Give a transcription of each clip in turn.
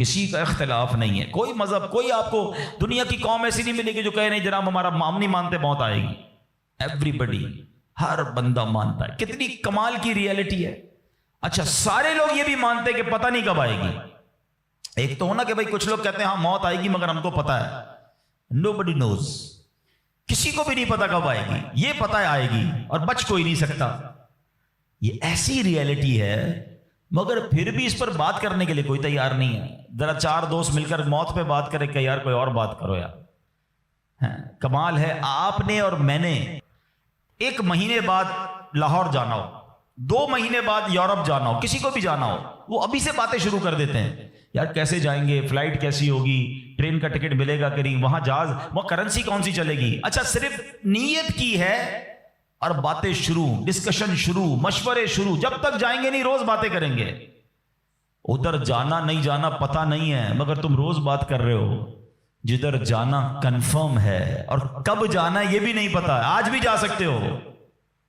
کسی کا اختلاف نہیں ہے، کوئی مذہب، کوئی آپ کو دنیا کی قوم ایسی نہیں ملے گی جو کہے نہیں جناب ہمارا ہم نہیں مانتے موت آئے گی. ایوری بڈی، ہر بندہ مانتا ہے. کتنی کمال کی ریئلٹی ہے. اچھا سارے لوگ یہ بھی مانتے کہ پتہ نہیں کب آئے گی. ایک تو ہونا کہ بھائی کچھ لوگ کہتے ہیں ہاں موت آئے گی مگر ہم کو پتہ ہے. Nobody knows. کسی کو بھی نہیں پتا کب آئے گی. یہ پتہ ہے آئے گی اور بچ کوئی نہیں سکتا. یہ ایسی ریئلٹی ہے مگر پھر بھی اس پر بات کرنے کے لیے کوئی تیار نہیں ہے. ذرا چار دوست مل کر موت پہ بات کرے کہ یار کوئی اور بات کرو یار. کمال ہے آپ نے اور میں نے 1 مہینے بعد لاہور جانا ہو، 2 مہینے بعد یورپ جانا ہو، کسی کو بھی جانا ہو، وہ ابھی سے باتیں شروع کر دیتے ہیں. یار کیسے جائیں گے، فلائٹ کیسی ہوگی، ٹرین کا ٹکٹ ملے گا کہ نہیں، وہاں جہاز، وہ کرنسی کون سی چلے گی. اچھا صرف نیت کی ہے اور باتیں شروع، ڈسکشن شروع، مشورے شروع. جب تک جائیں گے نہیں روز باتیں کریں گے. ادھر جانا نہیں جانا پتہ نہیں ہے مگر تم روز بات کر رہے ہو. جدھر جانا کنفرم ہے اور کب جانا یہ بھی نہیں پتا. آج بھی جا سکتے ہو.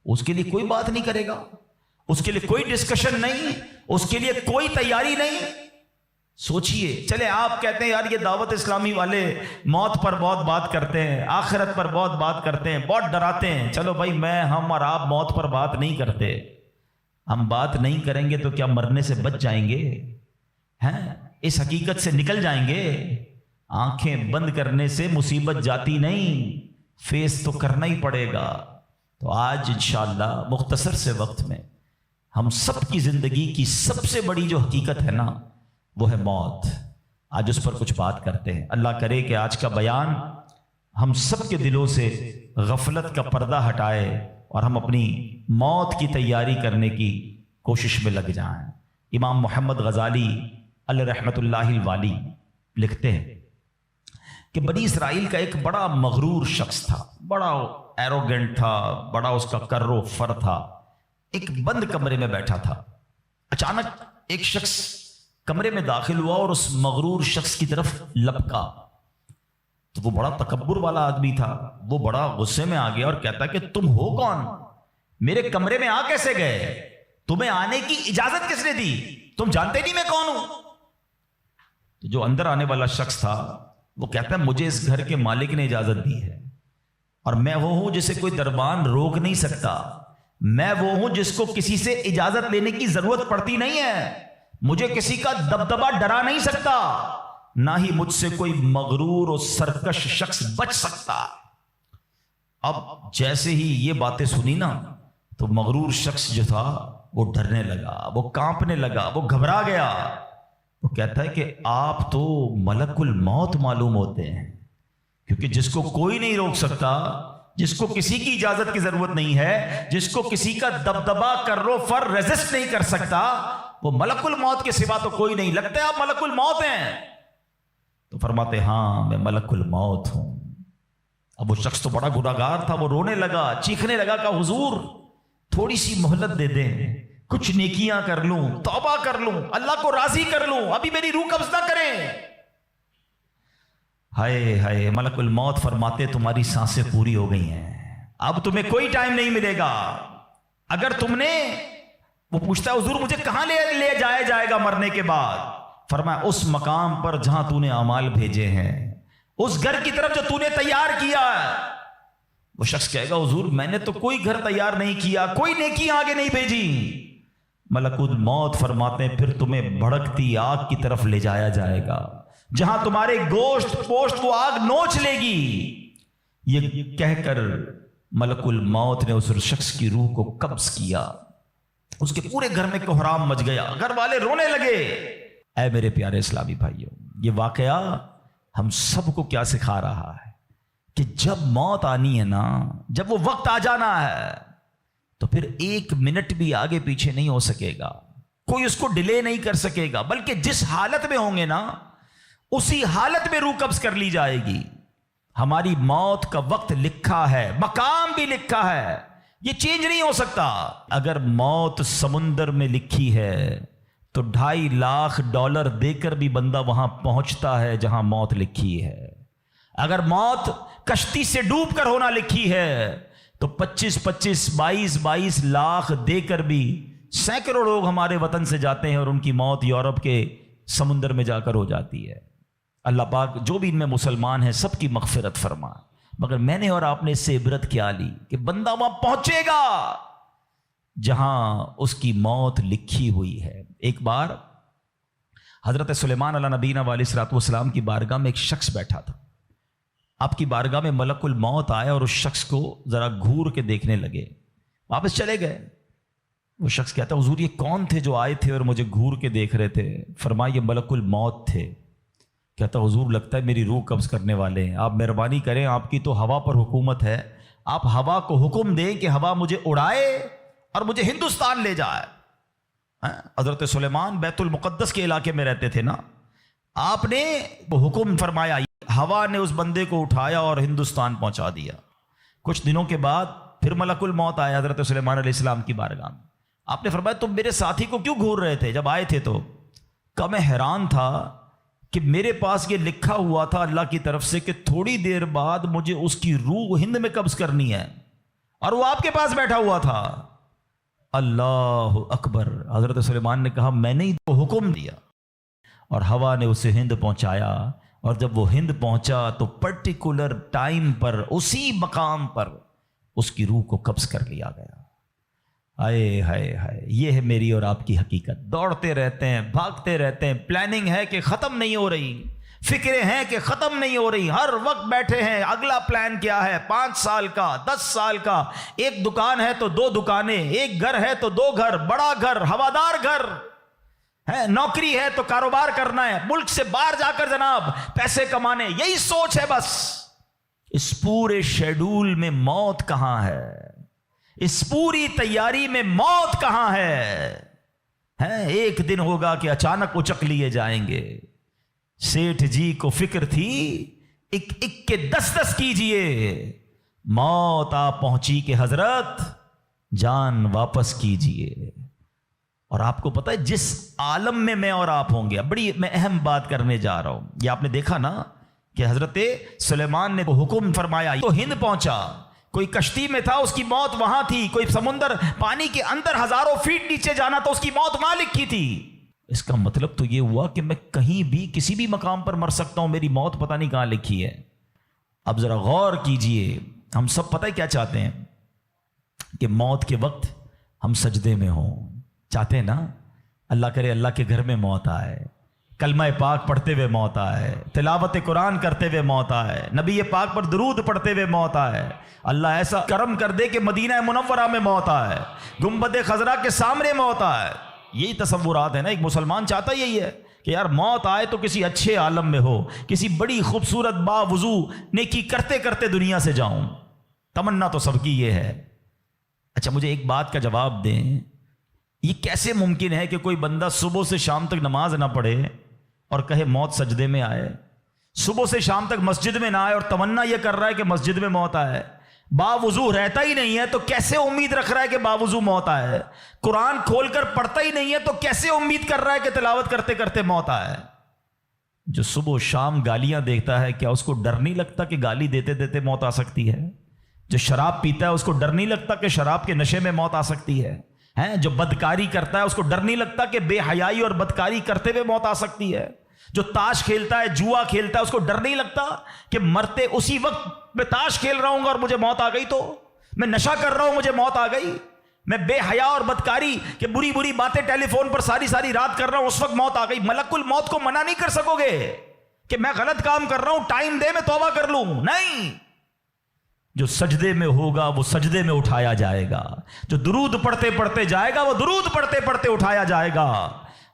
اس کے لیے کوئی بات نہیں کرے گا، اس کے لیے کوئی ڈسکشن نہیں، اس کے لیے کوئی تیاری نہیں. سوچئے. چلے آپ کہتے ہیں یار یہ دعوت اسلامی والے موت پر بہت بات کرتے ہیں، آخرت پر بہت بات کرتے ہیں، بہت ڈراتے ہیں. چلو بھائی ہم اور آپ موت پر بات نہیں کرتے. ہم بات نہیں کریں گے تو کیا مرنے سے بچ جائیں گے؟ اس حقیقت سے نکل جائیں گے؟ آنکھیں بند کرنے سے مصیبت جاتی نہیں، فیس تو کرنا ہی پڑے گا. تو آج انشاءاللہ مختصر سے وقت میں ہم سب کی زندگی کی سب سے بڑی جو حقیقت ہے نا وہ ہے موت. آج اس پر کچھ بات کرتے ہیں. اللہ کرے کہ آج کا بیان ہم سب کے دلوں سے غفلت کا پردہ ہٹائے اور ہم اپنی موت کی تیاری کرنے کی کوشش میں لگ جائیں. امام محمد غزالی علیہ رحمۃ اللہ الوالی لکھتے ہیں کہ بنی اسرائیل کا ایک بڑا مغرور شخص تھا، بڑا ایروگنٹ تھا، بڑا اس کا کر و فر تھا. ایک بند کمرے میں بیٹھا تھا. اچانک ایک شخص کمرے میں داخل ہوا اور اس مغرور شخص کی طرف لپکا. تو وہ بڑا تکبر والا آدمی تھا. وہ بڑا غصے میں آ گیا اور کہتا کہ تم ہو کون؟ میرے کمرے میں آ کیسے گئے؟ تمہیں آنے کی اجازت کس نے دی؟ تم جانتے نہیں میں کون ہوں؟ تو جو اندر آنے والا شخص تھا وہ کہتا ہے مجھے اس گھر کے مالک نے اجازت دی ہے اور میں وہ ہوں جسے کوئی دربان روک نہیں سکتا. میں وہ ہوں جس کو کسی سے اجازت لینے کی ضرورت پڑتی نہیں ہے. مجھے کسی کا دبدبا ڈرا نہیں سکتا، نہ ہی مجھ سے کوئی مغرور اور سرکش شخص بچ سکتا. اب جیسے ہی یہ باتیں سنی نا تو مغرور شخص جو تھا وہ ڈرنے لگا، وہ کانپنے لگا، وہ گھبرا گیا. وہ کہتا ہے کہ آپ تو ملک الموت معلوم ہوتے ہیں، کیونکہ جس کو کوئی نہیں روک سکتا، جس کو کسی کی اجازت کی ضرورت نہیں ہے، جس کو کسی کا دبدبا کرو فر ریزسٹ نہیں کر سکتا، وہ ملک الموت کے سوا تو کوئی نہیں. لگتا ہے آپ ملک الموت ہیں؟ تو فرماتے ہاں میں ملک الموت ہوں. اب وہ شخص تو بڑا گناہگار تھا، وہ رونے لگا، چیخنے لگا کہ حضور تھوڑی سی مہلت دے دیں، کچھ نیکیاں کر لوں، توبہ کر لوں، اللہ کو راضی کر لوں، ابھی میری روح قبض نہ کریں. ہائے ہائے. ملک الموت فرماتے تمہاری سانسیں پوری ہو گئی ہیں، اب تمہیں کوئی ٹائم نہیں ملے گا. اگر تم نے، وہ پوچھتا ہے حضور مجھے کہاں لے جایا جائے گا مرنے کے بعد؟ فرمایا اس مقام پر جہاں تو نے اعمال بھیجے ہیں، اس گھر کی طرف جو تو نے تیار کیا ہے. وہ شخص کہے گا حضور میں نے تو کوئی گھر تیار نہیں کیا، کوئی نیکی آگے نہیں بھیجی. ملک الموت فرماتے ہیں پھر تمہیں بھڑکتی آگ کی طرف لے جایا جائے گا، جہاں تمہارے گوشت پوشت وہ آگ نوچ لے گی. یہ کہہ کر ملک الموت نے اس شخص کی روح کو قبض کیا. اس کے پورے گھر میں کوہرام مچ گیا، گھر والے رونے لگے. اے میرے پیارے اسلامی بھائیوں، یہ واقعہ ہم سب کو کیا سکھا رہا ہے کہ جب موت آنی ہے نا، جب وہ وقت آ جانا ہے تو پھر 1 منٹ بھی آگے پیچھے نہیں ہو سکے گا، کوئی اس کو ڈیلے نہیں کر سکے گا، بلکہ جس حالت میں ہوں گے نا اسی حالت میں روح قبض کر لی جائے گی. ہماری موت کا وقت لکھا ہے، مقام بھی لکھا ہے، یہ چینج نہیں ہو سکتا. اگر موت سمندر میں لکھی ہے تو $2.5 لاکھ دے کر بھی بندہ وہاں پہنچتا ہے جہاں موت لکھی ہے. اگر موت کشتی سے ڈوب کر ہونا لکھی ہے تو 22 لاکھ دے کر بھی سینکڑوں لوگ ہمارے وطن سے جاتے ہیں اور ان کی موت یورپ کے سمندر میں جا کر ہو جاتی ہے۔ اللہ پاک جو بھی ان میں مسلمان ہیں سب کی مغفرت فرما، مگر میں نے اور آپ نے اس سے عبرت کیا لی کہ بندہ وہاں پہنچے گا جہاں اس کی موت لکھی ہوئی ہے۔ ایک بار حضرت سلیمان علیہ نبینا علیہ الصلوۃ والسلام کی بارگاہ میں ایک شخص بیٹھا تھا۔ آپ کی بارگاہ میں ملک الموت آیا اور اس شخص کو ذرا گھور کے دیکھنے لگے، واپس چلے گئے۔ وہ شخص کہتا ہے حضور یہ کون تھے جو آئے تھے اور مجھے گھور کے دیکھ رہے تھے؟ فرمایا یہ ملک الموت تھے۔ کہتا حضور لگتا ہے میری روح قبض کرنے والے ہیں، آپ مہربانی کریں، آپ کی تو ہوا پر حکومت ہے، آپ ہوا کو حکم دیں کہ ہوا مجھے اڑائے اور مجھے ہندوستان لے جائے۔ حضرت سلیمان بیت المقدس کے علاقے میں رہتے تھے نا، آپ نے وہ حکم فرمایا، ہوا نے اس بندے کو اٹھایا اور ہندوستان پہنچا دیا۔ کچھ دنوں کے بعد پھر ملک الموت آیا حضرت سلیمان علیہ السلام کی بارگاہ میں۔ آپ نے فرمایا تم میرے ساتھی کو کیوں گھور رہے تھے جب آئے تھے تو؟ کہ میں حیران تھا کہ میرے پاس یہ لکھا ہوا تھا اللہ کی طرف سے کہ تھوڑی دیر بعد مجھے اس کی روح ہند میں قبض کرنی ہے، اور وہ آپ کے پاس بیٹھا ہوا تھا۔ اللہ اکبر۔ حضرت سلیمان نے کہا میں نے ہی تو حکم دیا، اور ہوا نے اسے ہند پہنچایا، اور جب وہ ہند پہنچا تو پرٹیکولر ٹائم پر اسی مقام پر اس کی روح کو قبض کر لیا گیا۔ ہائے ہائے ہائے، یہ ہے میری اور آپ کی حقیقت۔ دوڑتے رہتے ہیں، بھاگتے رہتے ہیں، پلاننگ ہے کہ ختم نہیں ہو رہی، فکریں ہیں کہ ختم نہیں ہو رہی، ہر وقت بیٹھے ہیں اگلا پلان کیا ہے، 5 سال کا، 10 سال کا، ایک دکان ہے تو 2 دکانیں، ایک گھر ہے تو 2 گھر، بڑا گھر، ہوادار گھر ہے، نوکری ہے تو کاروبار کرنا ہے، ملک سے باہر جا کر جناب پیسے کمانے، یہی سوچ ہے بس۔ اس پورے شیڈول میں موت کہاں ہے؟ اس پوری تیاری میں موت کہاں ہے؟ ایک دن ہوگا کہ اچانک اچک لیے جائیں گے۔ سیٹھ جی کو فکر تھی ایک ایک کے 10 کیجئے، موت آ پہنچی کہ حضرت جان واپس کیجئے۔ اور آپ کو پتا ہے جس عالم میں میں اور آپ ہوں گے، بڑی میں اہم بات کرنے جا رہا ہوں، یہ آپ نے دیکھا نا کہ حضرت سلیمان نے حکم فرمایا تو ہند پہنچا، کوئی کشتی میں تھا اس کی موت وہاں تھی، کوئی سمندر پانی کے اندر ہزاروں فیٹ نیچے جانا تو اس کی موت وہاں لکھی تھی۔ اس کا مطلب تو یہ ہوا کہ میں کہیں بھی کسی بھی مقام پر مر سکتا ہوں، میری موت پتہ نہیں کہاں لکھی ہے۔ اب ذرا غور کیجئے، ہم سب پتہ کیا چاہتے ہیں کہ موت کے وقت ہم سجدے میں ہوں، چاہتے ہیں نا؟ اللہ کرے اللہ کے گھر میں موت آئے، کلمہ پاک پڑھتے ہوئے موت آئے، تلاوت قرآن کرتے ہوئے موت آئے، نبی پاک پر درود پڑھتے ہوئے موت آئے، اللہ ایسا کرم کر دے کہ مدینہ منورہ میں موت آئے، گنبد خضرا کے سامنے موت آئے۔ یہی تصورات ہے نا، ایک مسلمان چاہتا یہی ہے کہ یار موت آئے تو کسی اچھے عالم میں ہو، کسی بڑی خوبصورت باوضو نیکی کرتے کرتے دنیا سے جاؤں، تمنا تو سب کی یہ ہے۔ اچھا مجھے ایک بات کا جواب دیں، یہ کیسے ممکن ہے کہ کوئی بندہ صبح سے شام تک نماز نہ پڑھے اور کہے موت سجدے میں آئے، صبح سے شام تک مسجد میں نہ آئے اور تمنا یہ کر رہا ہے کہ مسجد میں موت آئے، باوضو رہتا ہی نہیں ہے تو کیسے امید رکھ رہا ہے کہ باوضو موت آئے، قرآن کھول کر پڑھتا ہی نہیں ہے تو کیسے امید کر رہا ہے کہ تلاوت کرتے کرتے موت آئے؟ جو صبح و شام گالیاں دیکھتا ہے کیا اس کو ڈر نہیں لگتا کہ گالی دیتے دیتے موت آ سکتی ہے؟ جو شراب پیتا ہے اس کو ڈر نہیں لگتا کہ شراب کے نشے میں موت آ سکتی ہے؟ جو بدکاری کرتا ہے اس کو ڈر نہیں لگتا کہ بے حیائی اور بدکاری کرتے ہوئے موت آ سکتی ہے؟ جو تاش کھیلتا ہے، جوا کھیلتا ہے، اس کو ڈر نہیں لگتا کہ مرتے اسی وقت میں تاش کھیل رہا ہوں گا اور مجھے موت آ گئی، تو میں نشہ کر رہا ہوں مجھے موت آ گئی، میں بے حیا اور بدکاری کہ بری بری باتیں ٹیلی فون پر ساری رات کر رہا ہوں اس وقت موت آ گئی۔ ملک الموت کو منع نہیں کر سکو گے کہ میں غلط کام کر رہا ہوں، ٹائم دے میں توبہ کر لوں، نہیں۔ جو سجدے میں ہوگا وہ سجدے میں اٹھایا جائے گا، جو درود پڑھتے پڑھتے جائے گا وہ درود پڑھتے پڑھتے اٹھایا جائے گا۔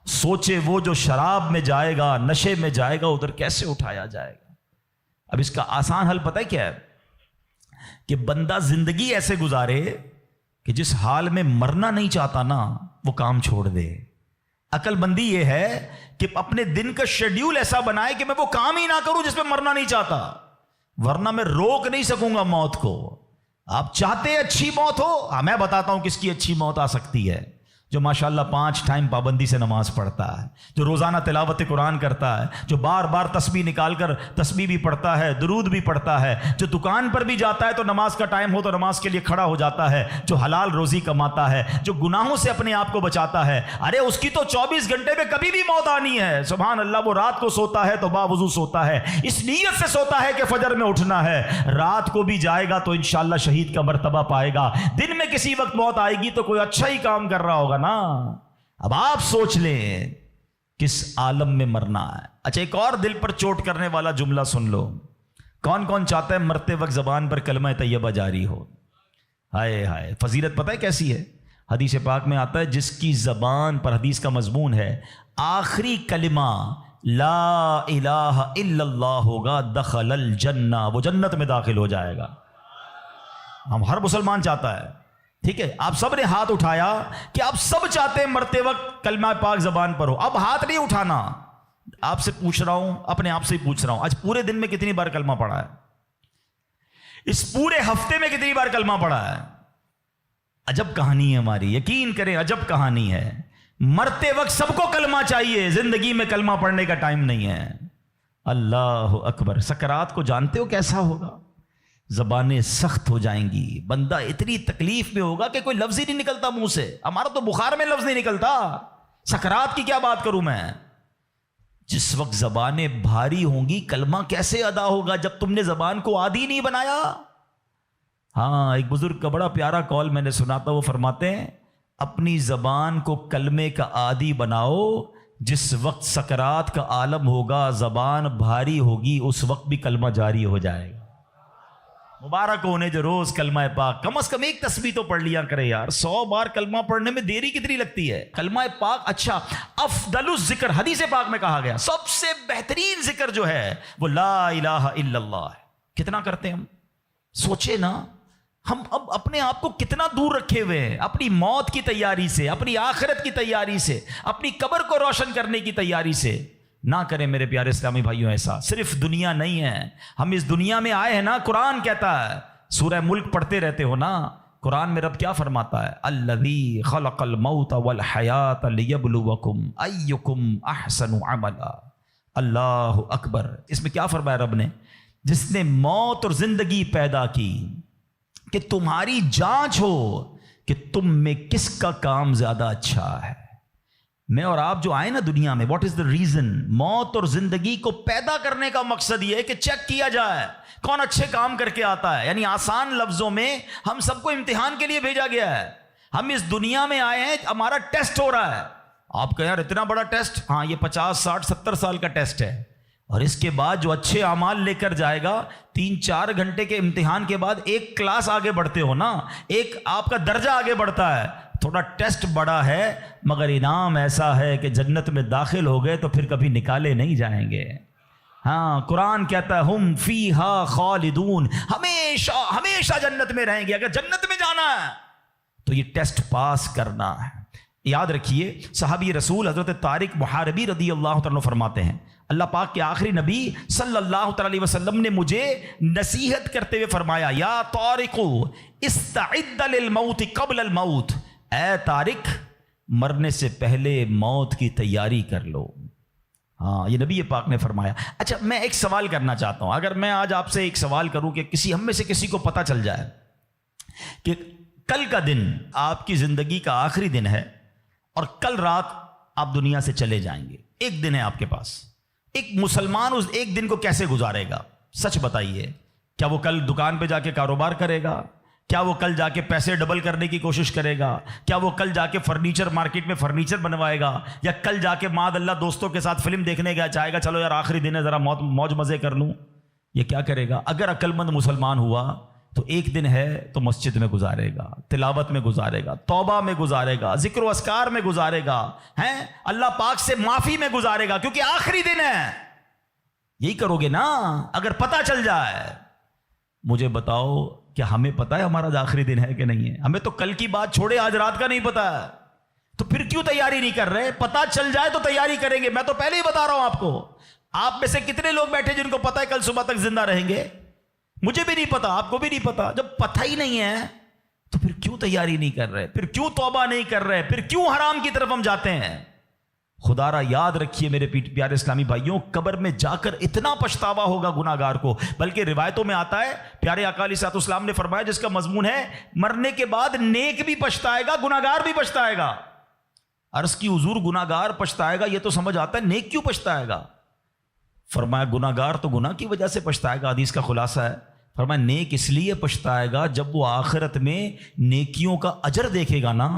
سوچے وہ جو شراب میں جائے گا، نشے میں جائے گا، ادھر کیسے اٹھایا جائے گا؟ اب اس کا آسان حل پتہ ہے کیا ہے؟ کہ بندہ زندگی ایسے گزارے کہ جس حال میں مرنا نہیں چاہتا نا وہ کام چھوڑ دے۔ عقل مندی یہ ہے کہ اپنے دن کا شیڈیول ایسا بنائے کہ میں وہ کام ہی نہ کروں جس میں مرنا نہیں چاہتا، ورنہ میں روک نہیں سکوں گا موت کو۔ آپ چاہتے اچھی موت ہو؟ میں بتاتا ہوں کس کی اچھی موت آ سکتی ہے۔ جو ماشاءاللہ 5 ٹائم پابندی سے نماز پڑھتا ہے، جو روزانہ تلاوت قرآن کرتا ہے، جو بار بار تسبیح نکال کر تسبیح بھی پڑھتا ہے، درود بھی پڑھتا ہے، جو دکان پر بھی جاتا ہے تو نماز کا ٹائم ہو تو نماز کے لیے کھڑا ہو جاتا ہے، جو حلال روزی کماتا ہے، جو گناہوں سے اپنے آپ کو بچاتا ہے، ارے اس کی تو 24 گھنٹے میں کبھی بھی موت آنی ہے، سبحان اللہ۔ وہ رات کو سوتا ہے تو باوضو سوتا ہے، اس نیت سے سوتا ہے کہ فجر میں اٹھنا ہے، رات کو بھی جائے گا تو انشاءاللہ شہید کا مرتبہ پائے گا، دن میں کسی وقت موت آئے گی تو کوئی اچھا ہی کام کر رہا ہوگا نا۔ اب آپ سوچ لیں کس عالم میں مرنا ہے۔ اچھا ایک اور دل پر چوٹ کرنے والا جملہ سن لو، کون کون چاہتا ہے مرتے وقت زبان پر کلمہ طیبہ جاری ہو؟ ہائے ہائے، فضیلت پتہ ہے کیسی ہے؟ حدیث پاک میں آتا ہے جس کی زبان پر، حدیث کا مضمون ہے، آخری کلمہ لا الہ الا اللہ ہوگا، دخل الجنہ، وہ جنت میں داخل ہو جائے گا۔ ہم ہر مسلمان چاہتا ہے، ٹھیک ہے؟ آپ سب نے ہاتھ اٹھایا کہ آپ سب چاہتے ہیں مرتے وقت کلمہ پاک زبان پر ہو۔ اب ہاتھ نہیں اٹھانا، آپ سے پوچھ رہا ہوں، اپنے آپ سے ہی پوچھ رہا ہوں، آج پورے دن میں کتنی بار کلمہ پڑھا ہے؟ اس پورے ہفتے میں کتنی بار کلمہ پڑھا ہے؟ عجب کہانی ہے ہماری، یقین کریں عجب کہانی ہے۔ مرتے وقت سب کو کلمہ چاہیے، زندگی میں کلمہ پڑھنے کا ٹائم نہیں ہے۔ اللہ اکبر۔ سکرات کو جانتے ہو کیسا ہوگا؟ زبانیں سخت ہو جائیں گی، بندہ اتنی تکلیف میں ہوگا کہ کوئی لفظ ہی نہیں نکلتا منہ سے۔ ہمارا تو بخار میں لفظ نہیں نکلتا، سکرات کی کیا بات کروں میں۔ جس وقت زبانیں بھاری ہوں گی کلمہ کیسے ادا ہوگا جب تم نے زبان کو عادی نہیں بنایا؟ ہاں، ایک بزرگ کا بڑا پیارا کال میں نے سنا تھا، وہ فرماتے ہیں اپنی زبان کو کلمے کا عادی بناؤ، جس وقت سکرات کا عالم ہوگا زبان بھاری ہوگی اس وقت بھی کلمہ جاری ہو جائے گا۔ مبارک ہونے جو روز کلمہ پاک کم از کم ایک تسبیح تو پڑھ لیا کرے یار۔ 100 بار کلمہ پڑھنے میں دیری کتنی لگتی ہے؟ کلمہ پاک اچھا، افضل الذکر، حدیث پاک میں کہا گیا سب سے بہترین ذکر جو ہے وہ لا الہ الا اللہ ہے۔ کتنا کرتے ہیں ہم؟ سوچے نا، ہم اب اپنے آپ کو کتنا دور رکھے ہوئے ہیں اپنی موت کی تیاری سے، اپنی آخرت کی تیاری سے، اپنی قبر کو روشن کرنے کی تیاری سے۔ نہ کریں میرے پیارے اسلامی بھائیوں ایسا۔ صرف دنیا نہیں ہے، ہم اس دنیا میں آئے ہیں نا، قرآن کہتا ہے، سورہ ملک پڑھتے رہتے ہو نا، قرآن میں رب کیا فرماتا ہے؟ الذی خلق الموت والحیات لیبلوکم ایکم احسن عملا۔ اللہ اکبر۔ اس میں کیا فرمایا رب نے؟ جس نے موت اور زندگی پیدا کی کہ تمہاری جانچ ہو کہ تم میں کس کا کام زیادہ اچھا ہے۔ میں اور آپ جو آئے نا دنیا میں، واٹ از دا ریزن؟ موت اور زندگی کو پیدا کرنے کا مقصد یہ ہے کہ چیک کیا جائے کون اچھے کام کر کے آتا ہے۔ یعنی آسان لفظوں میں ہم سب کو امتحان کے لیے بھیجا گیا ہے۔ ہم اس دنیا میں آئے ہیں، ہمارا ٹیسٹ ہو رہا ہے۔ آپ کہیں یار اتنا بڑا ٹیسٹ؟ ہاں، یہ 50 60 70 سال کا ٹیسٹ ہے، اور اس کے بعد جو اچھے اعمال لے کر جائے گا، 3-4 گھنٹے کے امتحان کے بعد ایک کلاس آگے بڑھتے ہو نا، ایک آپ کا درجہ آگے بڑھتا ہے۔ تھوڑا ٹیسٹ بڑا ہے مگر انعام ایسا ہے کہ جنت میں داخل ہو گئے تو پھر کبھی نکالے نہیں جائیں گے۔ ہاں، قرآن کہتا ہے ہم فیہا خالدون، ہمیشہ ہمیشہ جنت میں رہیں گے۔ اگر جنت میں جانا ہے تو یہ ٹیسٹ پاس کرنا ہے۔ یاد رکھیے، صحابی رسول حضرت طارق محاربی رضی اللہ تعالیٰ فرماتے ہیں، اللہ پاک کے آخری نبی صلی اللہ تعالی علیہ وسلم نے مجھے نصیحت کرتے ہوئے فرمایا، یا طارق استعد للموت قبل الموت، اے طارق مرنے سے پہلے موت کی تیاری کر لو۔ ہاں، یہ نبی پاک نے فرمایا۔ اچھا، میں ایک سوال کرنا چاہتا ہوں۔ اگر میں آج آپ سے ایک سوال کروں کہ ہم میں سے کسی کو پتہ چل جائے کہ کل کا دن آپ کی زندگی کا آخری دن ہے اور کل رات آپ دنیا سے چلے جائیں گے، ایک دن ہے آپ کے پاس، ایک مسلمان اس ایک دن کو کیسے گزارے گا؟ سچ بتائیے، کیا وہ کل دکان پہ جا کے کاروبار کرے گا؟ کیا وہ کل جا کے پیسے ڈبل کرنے کی کوشش کرے گا؟ کیا وہ کل جا کے فرنیچر مارکیٹ میں فرنیچر بنوائے گا؟ یا کل جا کے معاذ اللہ دوستوں کے ساتھ فلم دیکھنے گیا چاہے گا چلو یار آخری دن ہے ذرا موج مزے کر لوں؟ یہ کیا کرے گا؟ اگر عقل مند مسلمان ہوا تو ایک دن ہے تو مسجد میں گزارے گا، تلاوت میں گزارے گا، توبہ میں گزارے گا، ذکر و اذکار میں گزارے گا، ہیں اللہ پاک سے معافی میں گزارے گا، کیونکہ آخری دن ہے۔ یہی کرو گے نا اگر پتہ چل جائے۔ مجھے بتاؤ کیا ہمیں پتہ ہے ہمارا آخری دن ہے کہ نہیں ہے؟ ہمیں تو کل کی بات چھوڑے آج رات کا نہیں پتہ ہے، تو پھر کیوں تیاری نہیں کر رہے؟ پتہ چل جائے تو تیاری کریں گے۔ میں تو پہلے ہی بتا رہا ہوں آپ کو، آپ میں سے کتنے لوگ بیٹھے جن کو پتہ ہے کل صبح تک زندہ رہیں گے؟ مجھے بھی نہیں پتا، آپ کو بھی نہیں پتا۔ جب پتہ ہی نہیں ہے تو پھر کیوں تیاری نہیں کر رہے؟ پھر کیوں توبہ نہیں کر رہے؟ پھر کیوں حرام کی طرف ہم جاتے ہیں؟ خدا را یاد رکھیے میرے پیارے اسلامی بھائیوں، قبر میں جا کر اتنا پچھتاوا ہوگا گناہ گار کو، بلکہ روایتوں میں آتا ہے پیارے آقا علیہ الصلوۃ والسلام نے فرمایا جس کا مضمون ہے مرنے کے بعد نیک بھی پچھتائے گا، گناہ گار بھی پچھتائے گا۔ عرض کی حضور گناہ گار پچھتائے گا یہ تو سمجھ آتا ہے، نیک کیوں پچھتائے گا؟ فرمایا گناہ گار تو گناہ کی وجہ سے پچھتائے گا، حدیث کا خلاصہ ہے۔ فرمایا نیک اس لیے پچھتائے گا جب وہ آخرت میں نیکیوں کا اجر دیکھے گا نا،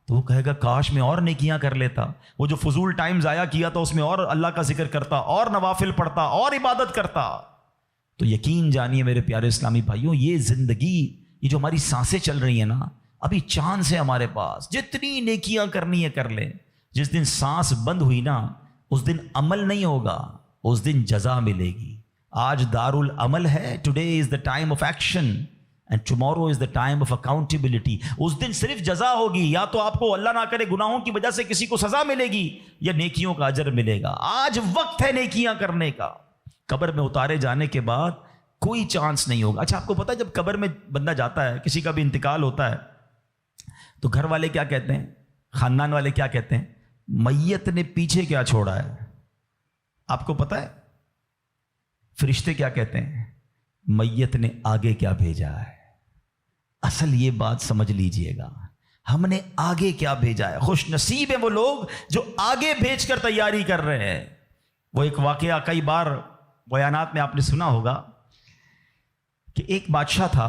تو وہ کہے گا کاش میں اور نیکیاں کر لیتا، وہ جو فضول ٹائم ضائع کیا تھا اس میں اور اللہ کا ذکر کرتا، اور نوافل پڑھتا، اور عبادت کرتا۔ تو یقین جانیے میرے پیارے اسلامی بھائیوں، یہ زندگی، یہ جو ہماری سانسیں چل رہی ہیں نا، ابھی چانس ہے ہمارے پاس، جتنی نیکیاں کرنی ہے کر لیں۔ جس دن سانس بند ہوئی نا اس دن عمل نہیں ہوگا، اس دن جزا ملے گی۔ آج دار العمل ہے، today is the time of action and tomorrow is the time of accountability. اس دن صرف جزا ہوگی، یا تو آپ کو اللہ نہ کرے گناہوں کی وجہ سے کسی کو سزا ملے گی یا نیکیوں کا اجر ملے گا۔ آج وقت ہے نیکیاں کرنے کا، قبر میں اتارے جانے کے بعد کوئی چانس نہیں ہوگا۔ اچھا آپ کو پتا ہے جب قبر میں بندہ جاتا ہے، کسی کا بھی انتقال ہوتا ہے، تو گھر والے کیا کہتے ہیں، خاندان والے کیا کہتے ہیں؟ میت نے پیچھے کیا چھوڑا ہے؟ آپ کو پتا ہے فرشتے کیا کہتے ہیں؟ میت نے آگے کیا بھیجا ہے۔ اصل یہ بات سمجھ لیجئے گا، ہم نے آگے کیا بھیجا ہے۔ خوش نصیب ہیں وہ لوگ جو آگے بھیج کر تیاری کر رہے ہیں۔ وہ ایک واقعہ کئی بار بیانات میں آپ نے سنا ہوگا کہ ایک بادشاہ تھا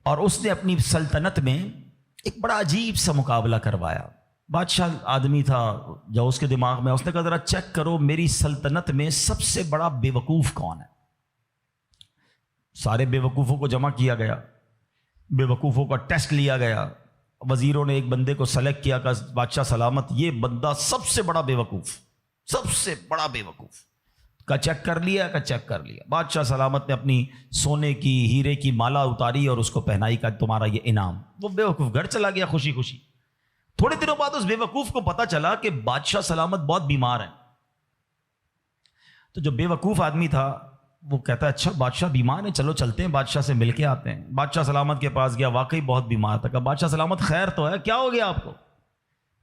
اور اس نے اپنی سلطنت میں ایک بڑا عجیب سا مقابلہ کروایا۔ بادشاہ آدمی تھا، جو اس کے دماغ میں اس نے کہا ذرا چیک کرو میری سلطنت میں سب سے بڑا بے وقوف کون ہے۔ سارے بے وقوفوں کو جمع کیا گیا، بے وقوفوں کا ٹیسٹ لیا گیا، وزیروں نے ایک بندے کو سلیکٹ کیا کہ بادشاہ سلامت یہ بندہ سب سے بڑا بے وقوف، سب سے بڑا بے وقوف کا چیک کر لیا، کا چیک کر لیا۔ بادشاہ سلامت نے اپنی سونے کی ہیرے کی مالا اتاری اور اس کو پہنائی کا تمہارا یہ انعام۔ وہ بے وقوف گھر چلا گیا خوشی خوشی۔ تھوڑے دنوں بعد اس بے وقوف کو پتا چلا کہ بادشاہ سلامت بہت بیمار ہیں۔ تو جو بے وقوف آدمی تھا وہ کہتا ہے اچھا بادشاہ بیمار ہیں، چلو چلتے ہیں بادشاہ سے مل کے آتے ہیں۔ بادشاہ سلامت کے پاس گیا، واقعی بہت بیمار تھا۔ کہا بادشاہ سلامت خیر تو ہے، کیا ہو گیا آپ کو؟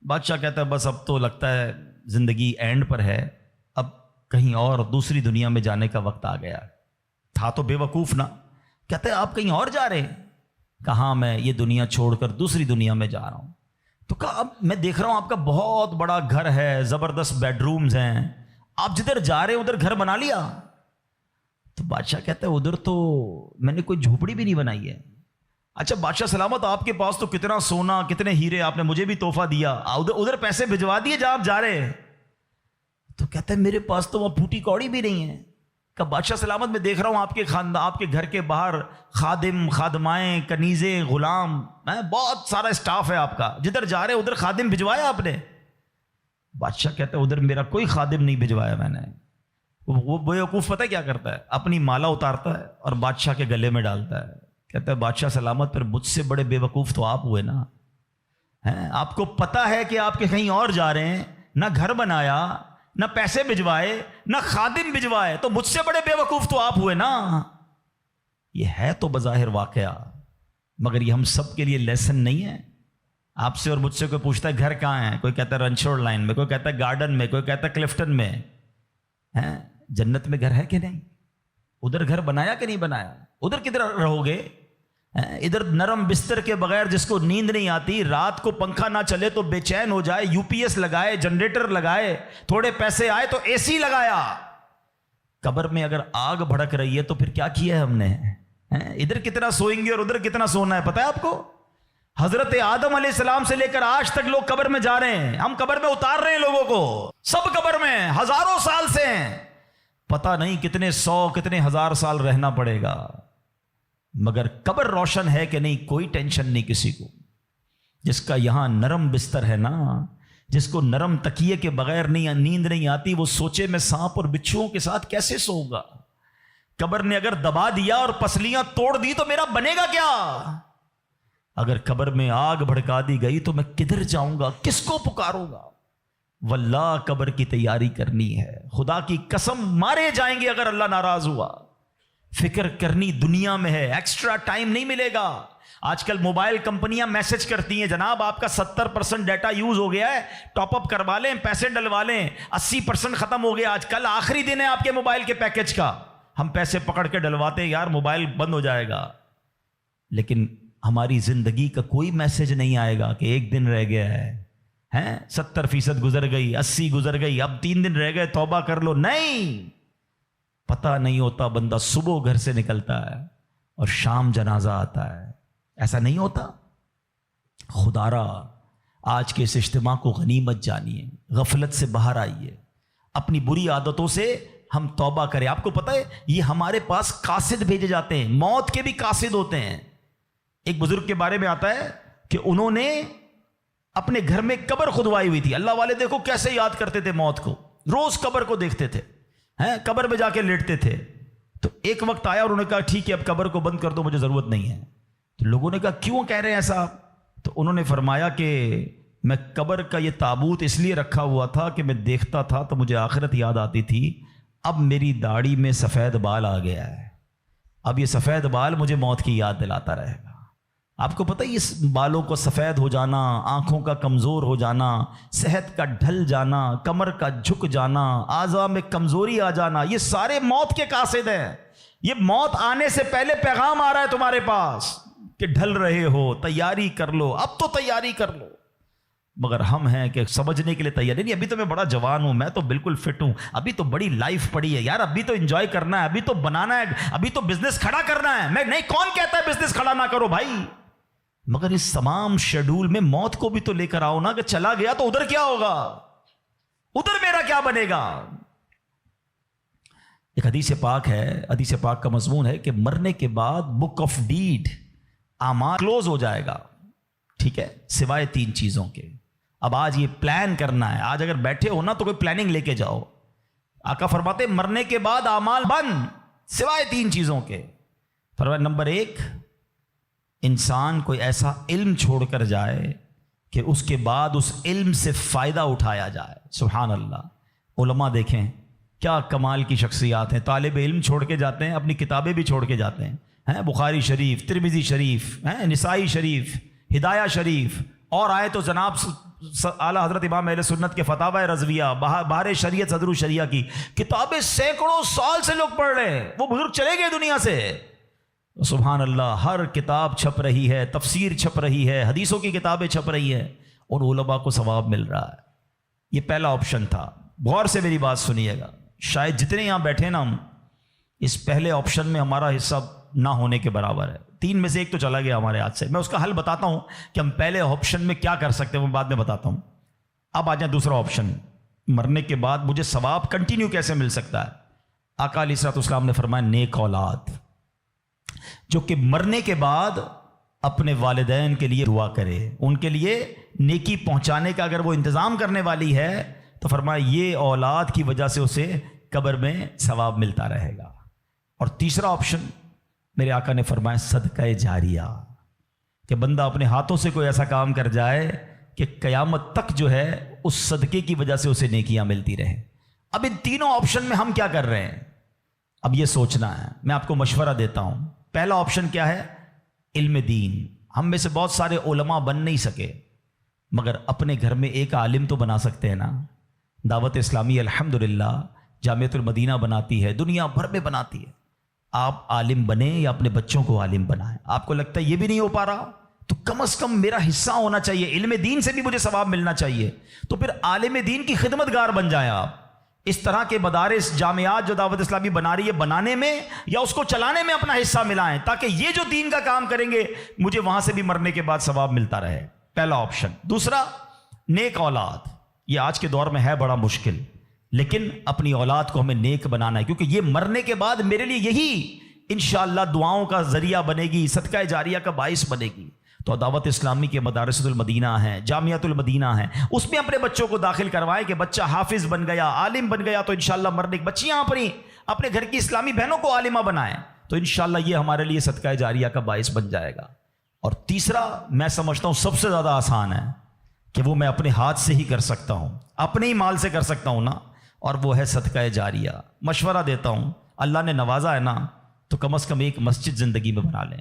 بادشاہ کہتا ہے بس اب تو لگتا ہے زندگی اینڈ پر ہے، اب کہیں اور دوسری دنیا میں جانے کا وقت آ گیا۔ تھا تو بے وقوف نا، کہتا ہے آپ کہیں اور جا رہے ہیں؟ کہاں میں یہ دنیا چھوڑ کر دوسری دنیا میں جا رہا ہوں۔ تو کہا اب میں دیکھ رہا ہوں آپ کا بہت بڑا گھر ہے، زبردست بیڈ رومز ہیں، آپ جدھر جا رہے ہیں ادھر گھر بنا لیا؟ تو بادشاہ کہتا ہے ادھر تو میں نے کوئی جھوپڑی بھی نہیں بنائی ہے۔ اچھا بادشاہ سلامت آپ کے پاس تو کتنا سونا کتنے ہیرے آپ نے مجھے بھی تحفہ دیا، ادھر پیسے بھجوا دیے جہاں آپ جا رہے ہیں۔ تو کہتا ہے میرے پاس تو وہ پھوٹی کوڑی بھی نہیں ہے۔ کہ بادشاہ سلامت میں دیکھ رہا ہوں آپ کے خاندان، آپ کے گھر کے باہر خادم خادمائیں کنیزیں غلام، بہت سارا اسٹاف ہے آپ کا، جدھر جا رہے ادھر خادم بھجوایا آپ نے؟ بادشاہ کہتا ہے ادھر میرا کوئی خادم نہیں بھجوایا میں نے۔ وہ بیوقوف پتہ کیا کرتا ہے، اپنی مالا اتارتا ہے اور بادشاہ کے گلے میں ڈالتا ہے، کہتا ہے بادشاہ سلامت پھر مجھ سے بڑے بے وقوف تو آپ ہوئے نا، آپ کو پتا ہے کہ آپ کے کہیں اور جا رہے ہیں، نہ گھر بنایا نہ پیسے بھجوائے نہ خادم بھجوائے، تو مجھ سے بڑے بے وقوف تو آپ ہوئے نا۔ یہ ہے تو بظاہر واقعہ، مگر یہ ہم سب کے لیے لیسن نہیں ہے۔ آپ سے اور مجھ سے کوئی پوچھتا ہے گھر کہاں ہے، کوئی کہتا ہے رنچوڑ لائن میں، کوئی کہتا ہے گارڈن میں، کوئی کہتا ہے کلفٹن میں۔ جنت میں گھر ہے کہ نہیں؟ ادھر گھر بنایا کہ نہیں بنایا؟ ادھر کدھر رہو گے؟ ادھر نرم بستر کے بغیر جس کو نیند نہیں آتی، رات کو پنکھا نہ چلے تو بے چین ہو جائے، یو پی ایس لگائے، جنریٹر لگائے، تھوڑے پیسے آئے تو اے سی لگایا۔ قبر میں اگر آگ بھڑک رہی ہے تو پھر کیا کیا ہے ہم نے؟ ادھر کتنا سوئیں گے اور ادھر کتنا سونا ہے پتہ ہے آپ کو؟ حضرت آدم علیہ السلام سے لے کر آج تک لوگ قبر میں جا رہے ہیں، ہم قبر میں اتار رہے ہیں لوگوں کو، سب قبر میں ہزاروں سال سے ہیں، پتہ نہیں کتنے سو کتنے ہزار سال رہنا پڑے گا، مگر قبر روشن ہے کہ نہیں کوئی ٹینشن نہیں کسی کو۔ جس کا یہاں نرم بستر ہے نا، جس کو نرم تکیے کے بغیر نیند نہیں آتی، وہ سوچے میں سانپ اور بچھوؤں کے ساتھ کیسے سوؤں گا؟ قبر نے اگر دبا دیا اور پسلیاں توڑ دی تو میرا بنے گا کیا؟ اگر قبر میں آگ بھڑکا دی گئی تو میں کدھر جاؤں گا، کس کو پکاروں گا؟ واللہ قبر کی تیاری کرنی ہے، خدا کی قسم مارے جائیں گے اگر اللہ ناراض ہوا۔ فکر کرنی دنیا میں ہے، ایکسٹرا ٹائم نہیں ملے گا۔ آج کل موبائل کمپنیاں میسج کرتی ہیں جناب آپ کا 70% ڈیٹا یوز ہو گیا ہے، ٹاپ اپ کروا لیں، پیسے ڈلوا لیں، 80% ختم ہو گیا، آج کل آخری دن ہے آپ کے موبائل کے پیکج کا، ہم پیسے پکڑ کے ڈلواتے ہیں، یار موبائل بند ہو جائے گا، لیکن ہماری زندگی کا کوئی میسج نہیں آئے گا کہ ایک دن رہ گیا ہے، 70% گزر گئی، 80 گزر گئی، اب 3 دن رہ گئے، توبہ کر لو۔ نہیں، پتہ نہیں ہوتا، بندہ صبح گھر سے نکلتا ہے اور شام جنازہ آتا ہے، ایسا نہیں ہوتا۔ خدا را آج کے اس اجتماع کو غنیمت جانیے، غفلت سے باہر آئیے، اپنی بری عادتوں سے ہم توبہ کریں۔ آپ کو پتہ ہے یہ ہمارے پاس قاصد بھیجے جاتے ہیں، موت کے بھی قاصد ہوتے ہیں۔ ایک بزرگ کے بارے میں آتا ہے کہ انہوں نے اپنے گھر میں قبر کھدوائی ہوئی تھی، اللہ والے دیکھو کیسے یاد کرتے تھے موت کو، روز قبر کو دیکھتے تھے، قبر میں جا کے لیٹتے تھے۔ تو ایک وقت آیا اور انہوں نے کہا ٹھیک ہے اب قبر کو بند کر دو، مجھے ضرورت نہیں ہے۔ تو لوگوں نے کہا کیوں کہہ رہے ہیں ایسا؟ تو انہوں نے فرمایا کہ میں قبر کا یہ تابوت اس لیے رکھا ہوا تھا کہ میں دیکھتا تھا تو مجھے آخرت یاد آتی تھی، اب میری داڑھی میں سفید بال آ گیا ہے، اب یہ سفید بال مجھے موت کی یاد دلاتا رہے گا۔ آپ کو پتہ ہے اس بالوں کو سفید ہو جانا، آنکھوں کا کمزور ہو جانا، صحت کا ڈھل جانا، کمر کا جھک جانا، اعضاء میں کمزوری آ جانا، یہ سارے موت کے قاصد ہیں۔ یہ موت آنے سے پہلے پیغام آ رہا ہے تمہارے پاس کہ ڈھل رہے ہو، تیاری کر لو، اب تو تیاری کر لو۔ مگر ہم ہیں کہ سمجھنے کے لیے تیار نہیں، ابھی تو میں بڑا جوان ہوں، میں تو بالکل فٹ ہوں، ابھی تو بڑی لائف پڑی ہے یار، ابھی تو انجوائے کرنا ہے، ابھی تو بنانا ہے، ابھی تو بزنس کھڑا کرنا ہے۔ میں نہیں، کون کہتا ہے بزنس کھڑا نہ کرو بھائی، مگر اس تمام شیڈول میں موت کو بھی تو لے کر آؤ نا، کہ چلا گیا تو ادھر کیا ہوگا، ادھر میرا کیا بنے گا۔ ایک حدیث پاک ہے، حدیث پاک کا مضمون ہے کہ مرنے کے بعد بک آف ڈیڈ، اعمال کلوز ہو جائے گا، ٹھیک ہے، سوائے 3 چیزوں کے۔ اب آج یہ پلان کرنا ہے، آج اگر بیٹھے ہو نا تو کوئی پلاننگ لے کے جاؤ۔ آقا فرماتے مرنے کے بعد اعمال بند سوائے 3 چیزوں کے۔ فرمایا نمبر 1، انسان کوئی ایسا علم چھوڑ کر جائے کہ اس کے بعد اس علم سے فائدہ اٹھایا جائے۔ سبحان اللہ، علماء دیکھیں کیا کمال کی شخصیات ہیں، طالب علم چھوڑ کے جاتے ہیں، اپنی کتابیں بھی چھوڑ کے جاتے ہیں، بخاری شریف، ترمذی شریف، نسائی شریف، ہدایہ شریف، اور آئے تو جناب اعلیٰ حضرت امام اہل سنت کے فتاوی رضویہ، بہار شریعت، صدر الشریعہ کی کتابیں سینکڑوں سال سے لوگ پڑھ رہے ہیں، وہ بزرگ چلے گئے دنیا سے۔ سبحان اللہ، ہر کتاب چھپ رہی ہے، تفسیر چھپ رہی ہے، حدیثوں کی کتابیں چھپ رہی ہیں، اور علماء کو ثواب مل رہا ہے۔ یہ پہلا آپشن تھا، غور سے میری بات سنیے گا، شاید جتنے یہاں بیٹھے نا ہم اس پہلے آپشن میں ہمارا حصہ نہ ہونے کے برابر ہے، 3 میں سے 1 تو چلا گیا ہمارے ہاتھ سے۔ میں اس کا حل بتاتا ہوں کہ ہم پہلے آپشن میں کیا کر سکتے ہیں، وہ بعد میں بتاتا ہوں۔ اب آ جائیں دوسرا آپشن، مرنے کے بعد مجھے ثواب کنٹینیو کیسے مل سکتا ہے۔ آقا علیہ الصلوۃ والسلام نے فرمایا نیک اولاد جو کہ مرنے کے بعد اپنے والدین کے لیے دعا کرے، ان کے لیے نیکی پہنچانے کا اگر وہ انتظام کرنے والی ہے تو فرمایا یہ اولاد کی وجہ سے اسے قبر میں ثواب ملتا رہے گا۔ اور تیسرا آپشن میرے آقا نے فرمایا صدقہ جاریہ، کہ بندہ اپنے ہاتھوں سے کوئی ایسا کام کر جائے کہ قیامت تک جو ہے اس صدقے کی وجہ سے اسے نیکیاں ملتی رہیں۔ اب ان تینوں آپشن میں ہم کیا کر رہے ہیں، اب یہ سوچنا ہے۔ میں آپ کو مشورہ دیتا ہوں، پہلا آپشن کیا ہے، علم دین۔ ہم میں سے بہت سارے علماء بن نہیں سکے، مگر اپنے گھر میں ایک عالم تو بنا سکتے ہیں نا۔ دعوت اسلامی الحمدللہ جامعۃ المدینہ بناتی ہے، دنیا بھر میں بناتی ہے۔ آپ عالم بنیں یا اپنے بچوں کو عالم بنائیں۔ آپ کو لگتا ہے یہ بھی نہیں ہو پا رہا تو کم از کم میرا حصہ ہونا چاہیے، علم دین سے بھی مجھے ثواب ملنا چاہیے، تو پھر عالم دین کی خدمت گار بن جائیں آپ۔ اس طرح کے مدارس، جامعات جو دعوت اسلامی بنا رہی ہے، بنانے میں یا اس کو چلانے میں اپنا حصہ ملائیں، تاکہ یہ جو دین کا کام کریں گے مجھے وہاں سے بھی مرنے کے بعد ثواب ملتا رہے۔ پہلا آپشن۔ دوسرا، نیک اولاد۔ یہ آج کے دور میں ہے بڑا مشکل، لیکن اپنی اولاد کو ہمیں نیک بنانا ہے، کیونکہ یہ مرنے کے بعد میرے لیے یہی انشاءاللہ دعاؤں کا ذریعہ بنے گی، صدقہ جاریہ کا باعث بنے گی۔ تو دعوت اسلامی کے مدارس المدینہ ہیں، جامعۃ المدینہ ہیں، اس میں اپنے بچوں کو داخل کروائیں کہ بچہ حافظ بن گیا، عالم بن گیا تو انشاءاللہ مرنے کی بچیاں اپنے گھر کی اسلامی بہنوں کو عالمہ بنائیں، تو انشاءاللہ یہ ہمارے لیے صدقہ جاریہ کا باعث بن جائے گا۔ اور تیسرا میں سمجھتا ہوں سب سے زیادہ آسان ہے کہ وہ میں اپنے ہاتھ سے ہی کر سکتا ہوں، اپنے ہی مال سے کر سکتا ہوں نا، اور وہ ہے صدقہ جاریہ۔ مشورہ دیتا ہوں، اللہ نے نوازا ہے نا تو کم از کم ایک مسجد زندگی میں بنا لیں۔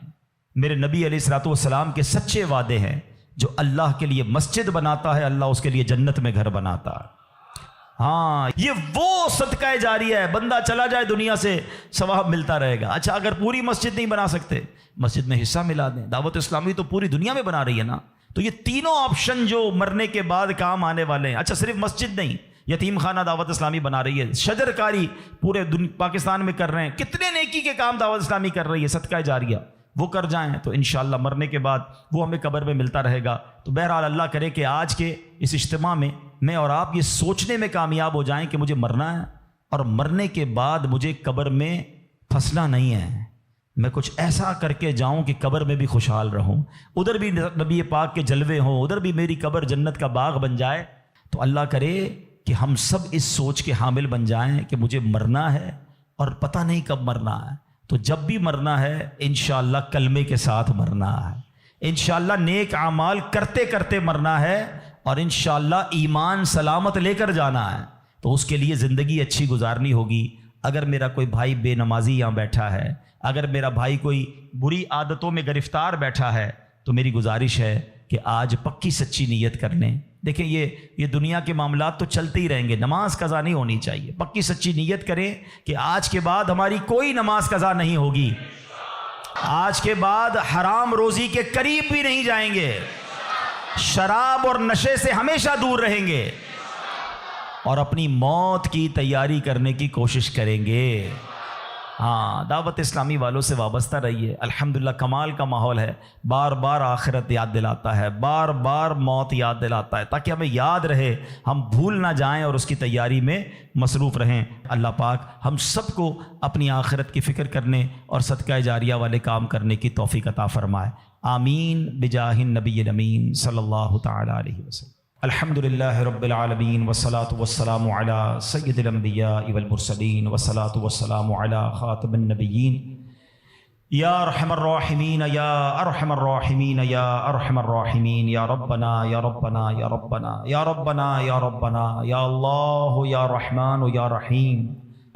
میرے نبی علیہ الصلوۃ والسلام کے سچے وعدے ہیں، جو اللہ کے لیے مسجد بناتا ہے اللہ اس کے لیے جنت میں گھر بناتا ہے۔ ہاں، یہ وہ صدقہ جاریہ ہے، بندہ چلا جائے دنیا سے ثواب ملتا رہے گا۔ اچھا، اگر پوری مسجد نہیں بنا سکتے، مسجد میں حصہ ملا دیں۔ دعوت اسلامی تو پوری دنیا میں بنا رہی ہے نا، تو یہ تینوں آپشن جو مرنے کے بعد کام آنے والے ہیں۔ اچھا، صرف مسجد نہیں، یتیم خانہ دعوت اسلامی بنا رہی ہے، شجر کاری پورے پاکستان میں کر رہے ہیں، کتنے نیکی کے کام دعوت اسلامی کر رہی ہے، صدقہ جاریہ، وہ کر جائیں تو انشاءاللہ مرنے کے بعد وہ ہمیں قبر میں ملتا رہے گا۔ تو بہرحال اللہ کرے کہ آج کے اس اجتماع میں اور آپ یہ سوچنے میں کامیاب ہو جائیں کہ مجھے مرنا ہے، اور مرنے کے بعد مجھے قبر میں پھنسنا نہیں ہے، میں کچھ ایسا کر کے جاؤں کہ قبر میں بھی خوشحال رہوں، ادھر بھی نبی پاک کے جلوے ہوں، ادھر بھی میری قبر جنت کا باغ بن جائے۔ تو اللہ کرے کہ ہم سب اس سوچ کے حامل بن جائیں کہ مجھے مرنا ہے اور پتہ نہیں کب مرنا ہے، تو جب بھی مرنا ہے انشاءاللہ کلمے کے ساتھ مرنا ہے، انشاءاللہ نیک اعمال کرتے کرتے مرنا ہے، اور انشاءاللہ ایمان سلامت لے کر جانا ہے۔ تو اس کے لیے زندگی اچھی گزارنی ہوگی۔ اگر میرا کوئی بھائی بے نمازی یہاں بیٹھا ہے، اگر میرا بھائی کوئی بری عادتوں میں گرفتار بیٹھا ہے، تو میری گزارش ہے کہ آج پکی سچی نیت کر لیں۔ دیکھیں یہ دنیا کے معاملات تو چلتے ہی رہیں گے، نماز قضا نہیں ہونی چاہیے۔ پکی سچی نیت کریں کہ آج کے بعد ہماری کوئی نماز قضا نہیں ہوگی، آج کے بعد حرام روزی کے قریب بھی نہیں جائیں گے، شراب اور نشے سے ہمیشہ دور رہیں گے، اور اپنی موت کی تیاری کرنے کی کوشش کریں گے۔ ہاں، دعوت اسلامی والوں سے وابستہ رہیے، الحمدللہ کمال کا ماحول ہے، بار بار آخرت یاد دلاتا ہے، بار بار موت یاد دلاتا ہے، تاکہ ہمیں یاد رہے، ہم بھول نہ جائیں اور اس کی تیاری میں مصروف رہیں۔ اللہ پاک ہم سب کو اپنی آخرت کی فکر کرنے اور صدقہ جاریہ والے کام کرنے کی توفیق عطا فرمائے، آمین بجاہ النبی الامین صلی اللہ تعالی علیہ وسلم۔ الحمدللہ رب العالمین والصلاة والسلام علی سید الانبیاء والمرسلین والصلاة والسلام علی خاتم النبیین یا ارحم الراحمین یا ارحم الراحمین یا ارحم الراحمین یا ربنا یا ربنا یا ربنا یا ربنا یا ربنا یا اللہ یا رحمان یا رحیم،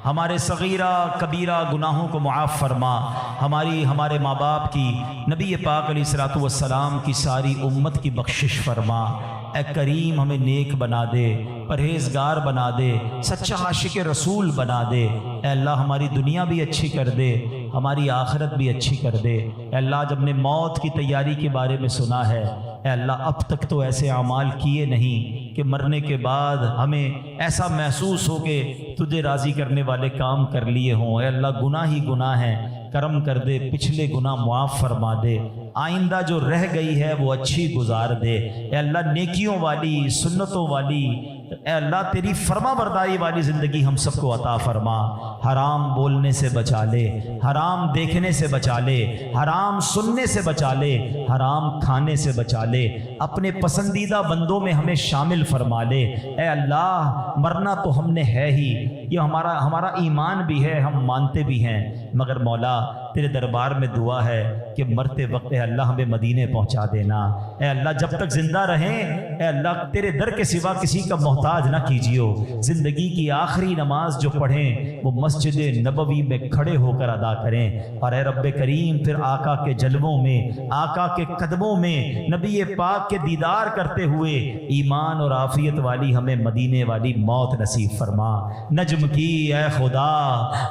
ہمارے صغیرہ کبیرہ گناہوں کو معاف فرما، ہمارے ماں باپ کی، نبی پاک علیہ الصلوۃ والسلام کی ساری امت کی بخشش فرما۔ اے کریم ہمیں نیک بنا دے، پرہیزگار بنا دے، سچا عاشق رسول بنا دے۔ اے اللہ ہماری دنیا بھی اچھی کر دے، ہماری آخرت بھی اچھی کر دے۔ اے اللہ جب نے موت کی تیاری کے بارے میں سنا ہے، اے اللہ اب تک تو ایسے اعمال کیے نہیں کہ مرنے کے بعد ہمیں ایسا محسوس ہو کہ تجھے راضی کرنے والے کام کر لیے ہوں۔ اے اللہ گناہ ہی گناہ ہیں، کرم کر دے، پچھلے گناہ معاف فرما دے، آئندہ جو رہ گئی ہے وہ اچھی گزار دے۔ اے اللہ نیکیوں والی، سنتوں والی، اے اللہ تیری فرما برداری والی زندگی ہم سب کو عطا فرما۔ حرام بولنے سے بچا لے، حرام دیکھنے سے بچا لے، حرام سننے سے بچا لے، حرام کھانے سے بچا لے، اپنے پسندیدہ بندوں میں ہمیں شامل فرما لے۔ اے اللہ مرنا تو ہم نے ہے ہی، یہ ہمارا ایمان بھی ہے، ہم مانتے بھی ہیں، مگر مولا تیرے دربار میں دعا ہے کہ مرتے وقت اے اللہ ہمیں مدینے پہنچا دینا۔ اے اللہ جب تک زندہ رہیں، اے اللہ تیرے در کے سوا کسی کا محتاج نہ کیجیو۔ زندگی کی آخری نماز جو پڑھیں وہ مسجد نبوی میں کھڑے ہو کر ادا کریں، اور اے رب کریم پھر آقا کے جلووں میں، آقا کے قدموں میں، نبی پاک کے دیدار کرتے ہوئے ایمان اور عافیت والی ہمیں مدینے والی موت نصیب فرما۔ نجم کی اے خدا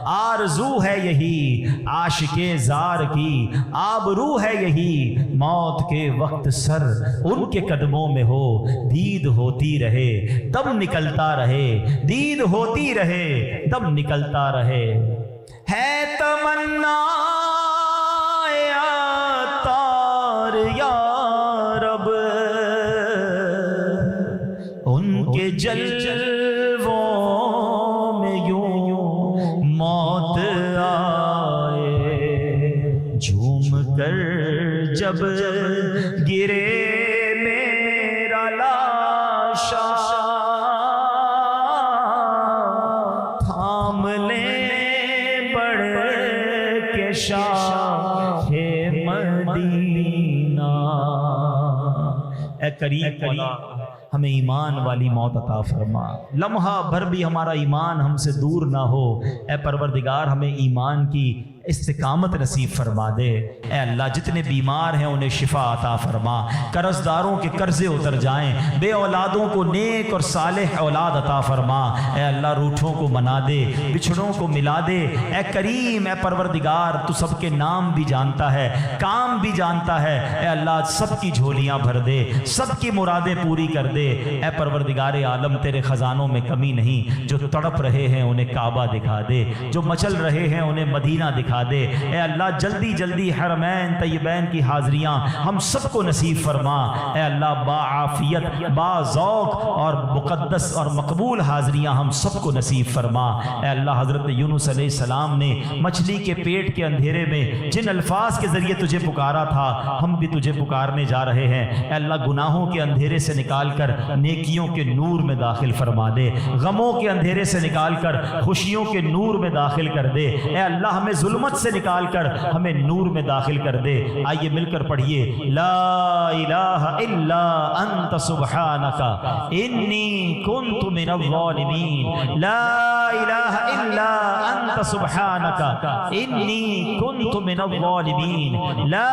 آرزو ہے یہی، عاشق زار کی آبرو ہے یہی، موت کے وقت سر ان کے قدموں میں ہو، دید ہوتی رہے دم نکلتا رہے، دید ہوتی رہے دم نکلتا رہے۔ ہے تمنا عطار یا رب ان کے جلووں میں یوں موت جھوم کر جب گرے میرا لاشا، تھام لے بڑھ کے شاہ مدینہ۔ اے کریم ہمیں ایمان والی موت عطا فرما، لمحہ بھر بھی ہمارا ایمان ہم سے دور نہ ہو۔ اے پروردگار ہمیں ایمان کی استقامت نصیب فرما دے۔ اے اللہ جتنے بیمار ہیں انہیں شفا عطا فرما، قرض داروں کے قرضے اتر جائیں، بے اولادوں کو نیک اور صالح اولاد عطا فرما۔ اے اللہ روٹھوں کو منا دے، بچھڑوں کو ملا دے۔ اے کریم، اے پروردگار، تو سب کے نام بھی جانتا ہے، کام بھی جانتا ہے۔ اے اللہ سب کی جھولیاں بھر دے، سب کی مرادیں پوری کر دے۔ اے پروردگار عالم، تیرے خزانوں میں کمی نہیں۔ جو تڑپ رہے ہیں انہیں کعبہ دکھا دے، جو مچل رہے ہیں انہیں مدینہ دکھا دے۔ اے اللہ جلدی جلدی حرمین طیبین کی حاضریاں ہم سب کو نصیب فرما۔ اے اللہ با عافیت، با ذوق اور مقدس اور مقبول حاضریاں ہم سب کو نصیب فرما۔ اے اللہ حضرت یونس علیہ السلام نے مچھلی کے پیٹ کے اندھیرے میں جن الفاظ کے ذریعے تجھے پکارا تھا، ہم بھی تجھے پکارنے جا رہے ہیں۔ اے اللہ گناہوں کے اندھیرے سے نکال کر نیکیوں کے نور میں داخل فرما دے، غموں کے اندھیرے سے نکال کر خوشیوں کے نور میں داخل کر دے۔ اے اللہ ہمیں ظلمت سے نکال کر ہمیں نور میں داخل کر دے۔ آئیے مل کر پڑھیے، لا الہ الا انت سبحانک انی کنت من الظالمین، لا الہ الا انت سبحانک انی کنت من الظالمین، لا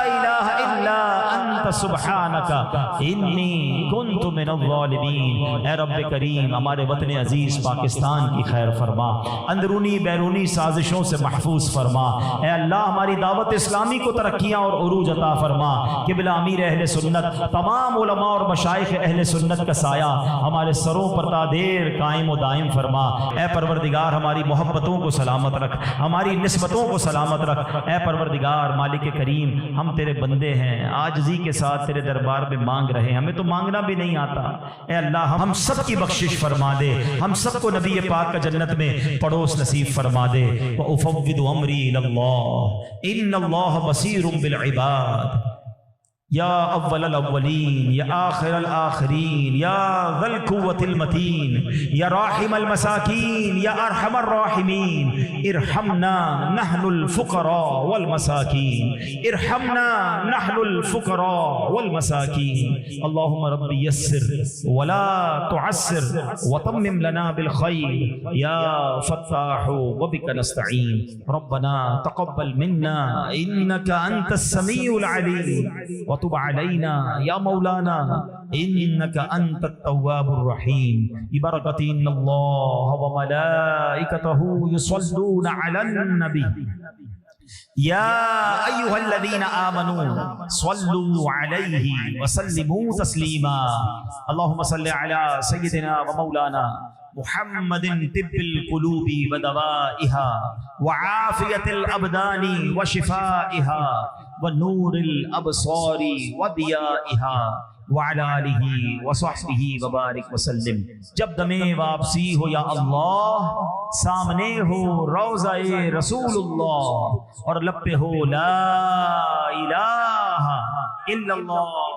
الہ الا انت سبحانک انی کنت من الظالمین۔ اے رب کریم، ہمارے وطن عزیز پاکستان کی خیر فرما، اندرونی بیرونی سازشوں سے محفوظ فرما۔ اے اللہ ہماری دعوت اسلامی کو ترقیاں اور عروج عطا فرما۔ قبلہ امیر اہل سنت، تمام علماء اور مشائخ اہل سنت کا سایہ ہمارے سروں پر تا دیر قائم و دائم فرما۔ اے پروردگار ہماری محبتوں کو سلامت رکھ، ہماری نسبتوں کو سلامت رکھ۔ اے پروردگار مالک کریم، ہم تیرے بندے ہیں، عاجزی کے ساتھ تیرے دربار میں مانگ رہے ہیں، ہمیں تو مانگنا بھی نہیں آتا۔ اے اللہ ہم سب کی بخشش فرما دے، ہم سب کو نبی پاک کا جنت میں پڑوس نصیب فرما دے۔ وَأُفَوِّضُ أَمْرِي إِلَى اللَّهِ إِنَّ اللَّهَ بَصِيرٌ بِالْعِبَادِ۔ یا اول الاولین، یا آخر الآخرین، یا ذی القوة المتین، یا راحم المساکین، یا ارحم الراحمین، ارحمنا نحن الفقراء والمساکین، ارحمنا نحن الفقراء والمساکین۔ اللہم رب یسر ولا تعسر وتمم لنا بالخیر یا فتاح وبک نستعین۔ ربنا تقبل منا انک انت السمیع العلیم وتب علینا یا مولانا انک انت التواب الرحیم۔ ببرکۃ ان اللہ وملائکتہ یصلون علی النبی یا ایھا الذین آمنوا صلوا علیہ وسلموا تسلیما۔ اللہم صل علی سیدنا ومولانا محمد طب القلوب ودوائها وعافیت الابدان وشفائها ونور الابصار وضیائها وعلى آلہ وصحبہ وبارک وسلم۔ جب دم واپسی ہو یا اللہ، سامنے ہو روضہ رسول اللہ اور لب پہ ہو لا الہ الا اللہ